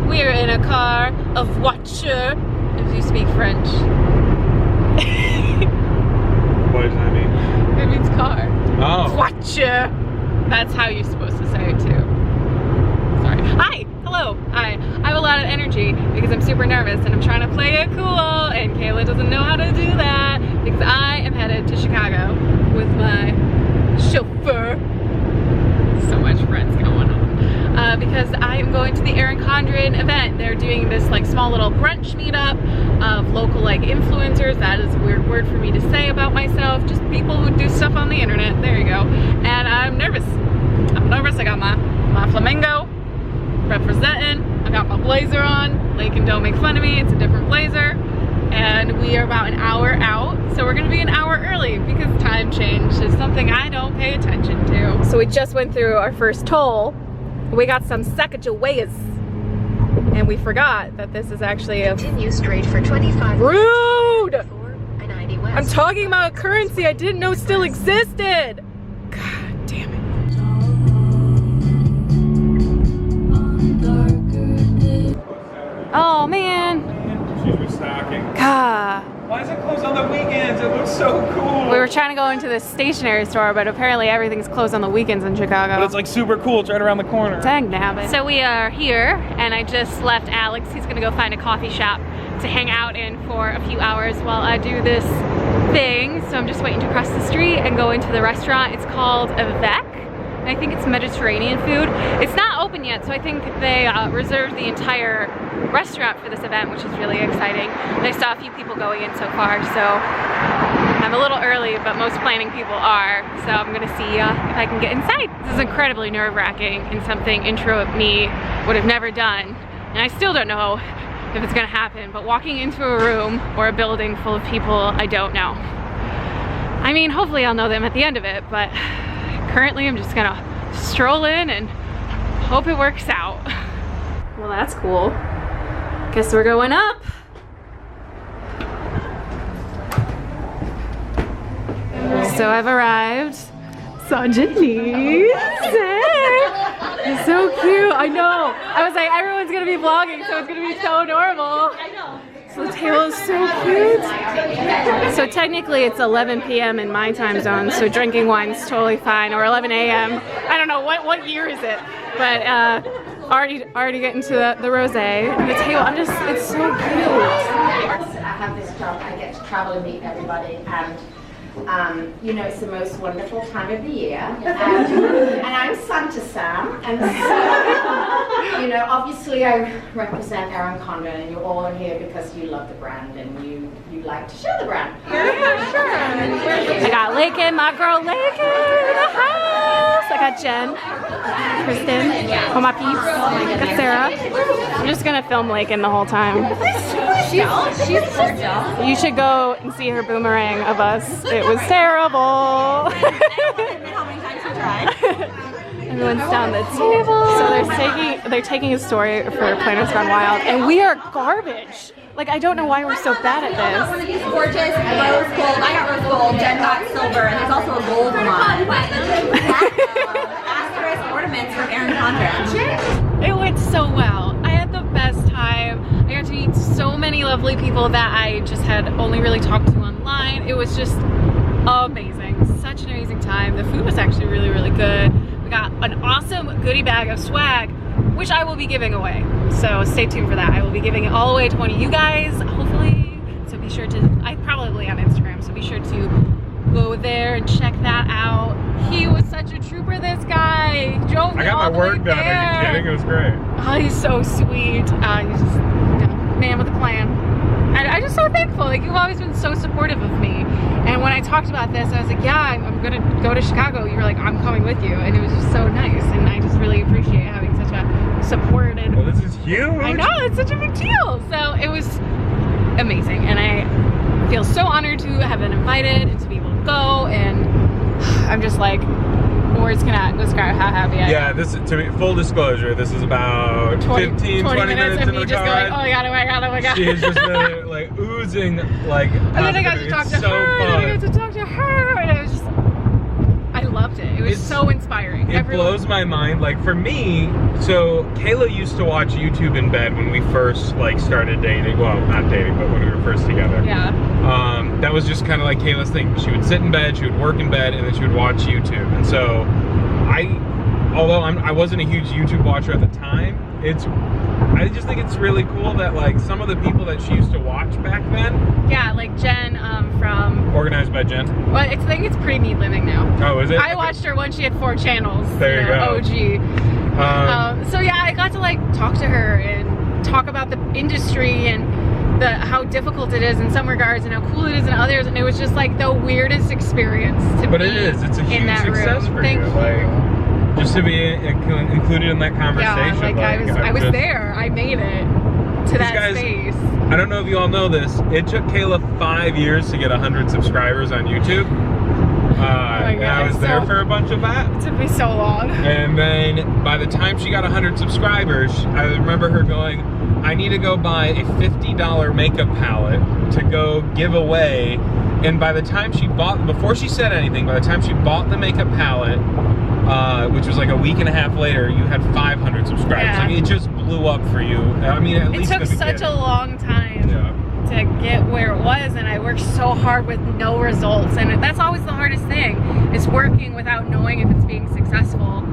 We are in a car of voiture, if you speak French. What does that mean? It means car. Oh. Voiture. That's how you're supposed to say it too. Sorry. Hi. Hello. Hi. I have a lot of energy because I'm super nervous and I'm trying to play it cool, and Kayla doesn't know how to do that because I am headed to Chicago with my chauffeur. So much friends going on. Because I am going to the ERIN CONDREN event. They're doing this like small little brunch meetup of local like influencers. That is a weird word for me to say about myself. Just people who do stuff on the internet. There you go. And I'm nervous. I'm nervous. I got my flamingo representing. I got my blazer on. Lakin, don't make fun of me. It's a different blazer. And we are about an hour out. So we're gonna be an hour early because time change is something I don't pay attention to. So we just went through our first toll. We got some Sacagaweas, and we forgot that this is actually a continue straight for 25 rude. I'm talking about currency I didn't know still existed. God damn it. Oh man. She's restocking. God. Why is it closed on the weekends? It looks so cool. We were trying to go into the stationery store, but apparently everything's closed on the weekends in Chicago. But it's like super cool. It's right around the corner. Dang nabbit. So we are here, and I just left Alex. He's gonna go find a coffee shop to hang out in for a few hours while I do this thing. So I'm just waiting to cross the street and go into the restaurant. It's called Avec. I think it's Mediterranean food. It's not open yet, so I think they reserved the entire restaurant for this event, which is really exciting. And I saw a few people going in so far, so I'm a little early, but most planning people are. So I'm gonna see if I can get inside. This is incredibly nerve-wracking and something intro me would have never done. And I still don't know if it's gonna happen, but walking into a room or a building full of people I don't know. I mean, hopefully I'll know them at the end of it, but currently I'm just gonna stroll in and hope it works out. Well, that's cool. Guess we're going up. So I've arrived. Sanjali. It's so cute. I know. I was like, everyone's gonna be vlogging, so it's gonna be so normal. I know. So the table is so cute. So technically it's 11 p.m. in my time zone, so drinking wine's totally fine, or 11 a.m. I don't know, what year is it? But already getting to the rosé. And the table, it's so cute. I have this job, I get to travel and meet everybody, and you know, it's the most wonderful time of the year, and I'm Santa Sam, and so, you know, obviously I represent ERIN CONDREN, and you're all here because you love the brand and you like to share the brand. Yeah, sure. I got Lakin, my girl Lakin in the house. I got Jen, Kristen, all my peeps. I got Sarah. I'm just gonna film Lakin the whole time. She's gorgeous. You should go and see her boomerang of us. It was terrible. Everyone's down the table. So they're taking a story for Planners Gone Wild, and we are garbage. Like, I don't know why we're so bad at this. One of these gorgeous rose gold. I got rose gold. Jen got silver, and there's also a gold one. Asterisk ornaments from ERIN CONDREN. It went so well. I had the best time. I got to meet so many lovely people that I just had only really talked to online. It was just amazing. Such an amazing time. The food was actually really, really good. We got an awesome goodie bag of swag, which I will be giving away. So stay tuned for that. I will be giving it all away to one of you guys, hopefully. So be sure to, I'm probably on Instagram, so be sure to go there and check that out. He was such a trooper, this guy. He drove me I got all my the work way done. there. Are you kidding? It was great. Oh, he's so sweet. He's just, you know, man with a plan. And I'm just so thankful. Like, you've always been so supportive of me. And when I talked about this, I was like, yeah, I'm gonna go to Chicago. You were like, I'm coming with you. And it was just so nice. And I just really appreciate having such a supported. Well, this is huge. I know, it's such a big deal. So it was amazing. And I feel so honored to have been invited and to be able to go. And I'm just like, words cannot describe how happy I am. Yeah, this, to me, full disclosure, this is about 20 minutes of in me the just car. going, oh my god, oh my god, oh my god. She has just been like oozing like. And then I got to talk to her, and I got to talk to her, and it was just, I loved it. It was so inspiring. It Everyone blows my mind. Like for me, so Kayla used to watch YouTube in bed when we first like started dating. Well, not dating, but when we were first together. Yeah. That was just kind of like Kayla's thing. She would sit in bed, she would work in bed, and then she would watch YouTube. And so although I wasn't a huge YouTube watcher at the time, I just think it's really cool that like some of the people that she used to watch back then. Yeah, like Jen from Organized by Jen. Well, I think it's Pretty Neat Living now. Oh, is it? I watched her when she had 4 channels. There you go. OG. So yeah, I got to like talk to her and talk about the industry and how difficult it is in some regards and how cool it is in others, and it was just like the weirdest experience to But be it is. It's a in huge that success room. for Thank you. you. Like, just to be included in that conversation. Yeah, like I was there. I made it to that guys, space. I don't know if you all know this. It took Kayla 5 years to get 100 subscribers on YouTube. And I was there for a bunch of that. It took me so long. And then by the time she got 100 subscribers, I remember her going, I need to go buy a $50 makeup palette to go give away. And by the time she before she said anything, by the time she bought the makeup palette, which was like a week and a half later, you had 500 subscribers. Yeah. Like it just blew up for you. I mean, at least it took such a long time to get where it was, and I worked so hard with no results. And that's always the hardest thing, is working without knowing if it's being successful.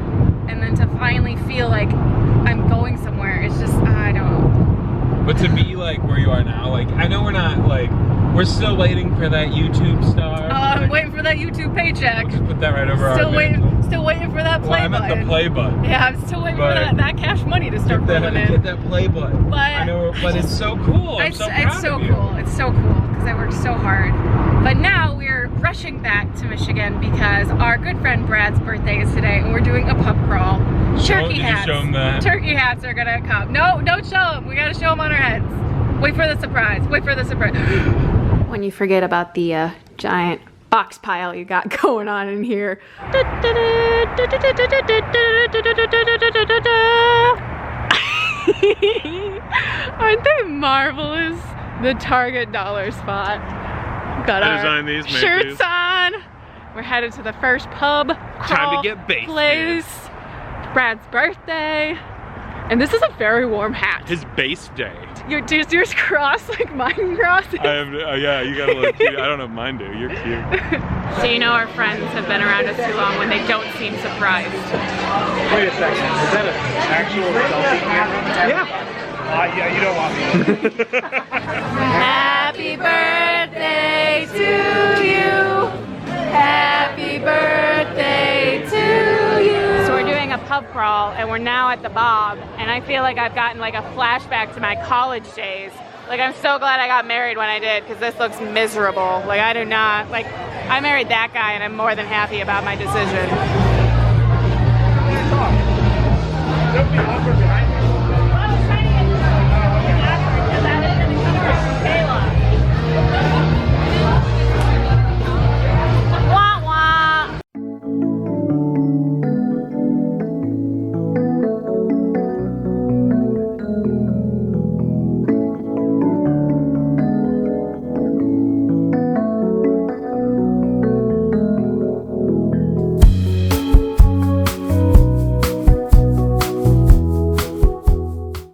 And then to finally feel like I'm going somewhere, it's just, I don't know. But to be like where you are now, like I know we're not like, we're still waiting for that YouTube star. I'm waiting for that YouTube paycheck. We'll just put that right over our Still mantle. waiting for that play I meant button. the play button. Yeah, I'm still waiting for But that cash money to start rolling in. Get that play button. But I know, but it's so cool. I'm so proud it's so of you. cool. It's so cool because I worked so hard. But now we're rushing back to Michigan because our good friend Brad's birthday is today, and we're doing a pub crawl. Turkey hats. Did you show him that? Turkey hats are gonna come. No, don't show them. We gotta show them on our heads. Wait for the surprise. Wait for the surprise. When you forget about the giant box pile you got going on in here. Aren't they marvelous? The Target dollar spot. Got our these, shirts on. We're headed to the first pub crawl Time to get basted. place. Brad's birthday. And this is a very warm hat. His base day. Does yours cross like mine crosses? I have, yeah, you got a little cute. I don't know if mine do. You're cute. So you know our friends have been around us too long when they don't seem surprised. Wait a second, is that an actual selfie camera? Yeah. Yeah, you don't want me to. Happy birthday to you. Happy birthday to you. So we're doing a pub crawl and we're now at the Bob, and I feel like I've gotten like a flashback to my college days. Like I'm so glad I got married when I did, because this looks miserable. Like I married that guy and I'm more than happy about my decision.